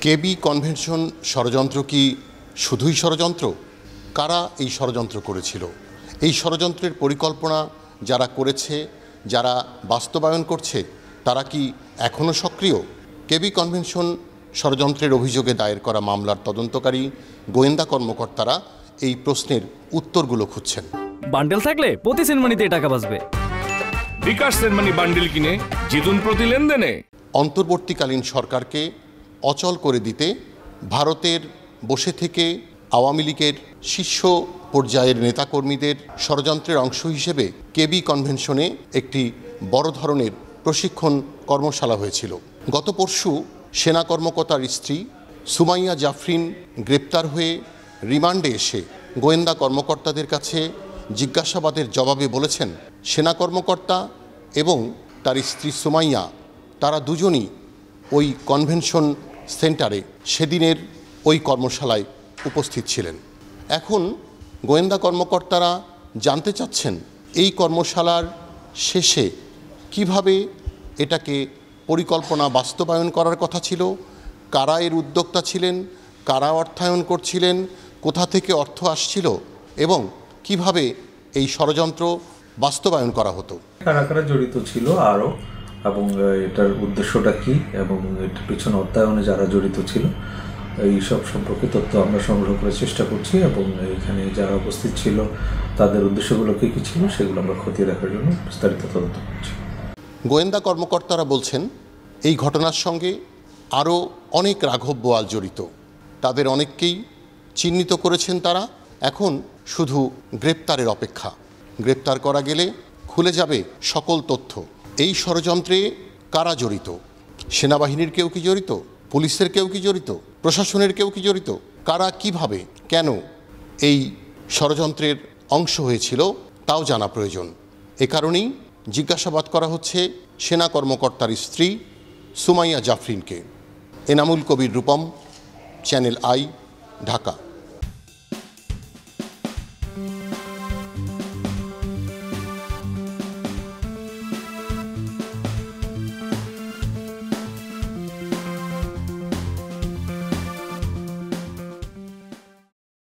কেবি convention ষড়যন্ত্র কি শুধুই ষড়যন্ত্র? কারা এই ষড়যন্ত্র করেছিল? এই ষড়যন্ত্রের পরিকল্পনা যারা করেছে, যারা বাস্তবায়ন করছে, তারা কি এখনও সক্রিয়? কেবি কনভেনশন ষড়যন্ত্রের অভিযোগে দায়ের করা মামলার তদন্তকারী গোয়েন্দা কর্মকর্তারা এই প্রশ্নের উত্তরগুলো খুঁজছেন। বান্ডেল থাকলে প্রতি সেনমানিতে টাকা বাঁচবে। বিকাশ সেনমানি বান্ডেল কিনে জিতুন প্রতি লেনদেনে। অন্তর্বর্তীকালীন সরকারকে অচল করে দিতে ভারতের বসে থেকে আওয়ামী লীগের শীর্ষ পর্যায়ের নেতাকর্মীদের ষড়যন্ত্রের অংশ হিসেবে কেবি কনভেনশনে একটি বড় ধরনের প্রশিক্ষণ কর্মশালা হয়েছিল। গত পরশু সেনা কর্মকর্তার স্ত্রী সুমাইয়া জাফরিন গ্রেপ্তার হয়ে রিমান্ডে এসে গোয়েন্দা কর্মকর্তাদের কাছে জিজ্ঞাসাবাদের জবাবে বলেছেন, সেনা কর্মকর্তা এবং তার স্ত্রী সুমাইয়া তারা দুজনই ওই কনভেনশন সেন্টারে সেদিনের ওই কর্মশালায় উপস্থিত ছিলেন। এখন গোয়েন্দা কর্মকর্তারা জানতে চাচ্ছেন এই কর্মশালার শেষে কিভাবে এটাকে পরিকল্পনা বাস্তবায়ন করার কথা ছিল, কারা এর উদ্যোক্তা ছিলেন, কারা অর্থায়ন করছিলেন, কোথা থেকে অর্থ আসছিল এবং কিভাবে এই ষড়যন্ত্র বাস্তবায়ন করা হতো, কারা কারা জড়িত ছিল আরও, এবং এটার উদ্দেশ্যটা কী এবং এটার পিছনে অর্থায়নে যারা জড়িত ছিল এই সব সম্পর্কে তথ্য আমরা সংগ্রহ করার চেষ্টা করছি এবং এখানে যারা উপস্থিত ছিল তাদের উদ্দেশ্যগুলো কী কী ছিল সেগুলো আমরা খতিয়ে রাখার জন্য বিস্তারিত তদন্ত করছি। গোয়েন্দা কর্মকর্তারা বলছেন এই ঘটনার সঙ্গে আরও অনেক রাঘব বোয়াল জড়িত, তাদের অনেককেই চিহ্নিত করেছেন তারা। এখন শুধু গ্রেপ্তারের অপেক্ষা। গ্রেপ্তার করা গেলে খুলে যাবে সকল তথ্য। এই ষড়যন্ত্রে কারা জড়িত? সেনাবাহিনীর কেউ কি জড়িত? পুলিশের কেউ কি জড়িত? প্রশাসনের কেউ কি জড়িত? কারা কিভাবে কেন এই ষড়যন্ত্রের অংশ হয়েছিল তাও জানা প্রয়োজন। এ কারণেই জিজ্ঞাসাবাদ করা হচ্ছে সেনা কর্মকর্তার স্ত্রী সুমাইয়া জাফরিনকে। Enamul Kabir Rupam, channel I, Dhaka.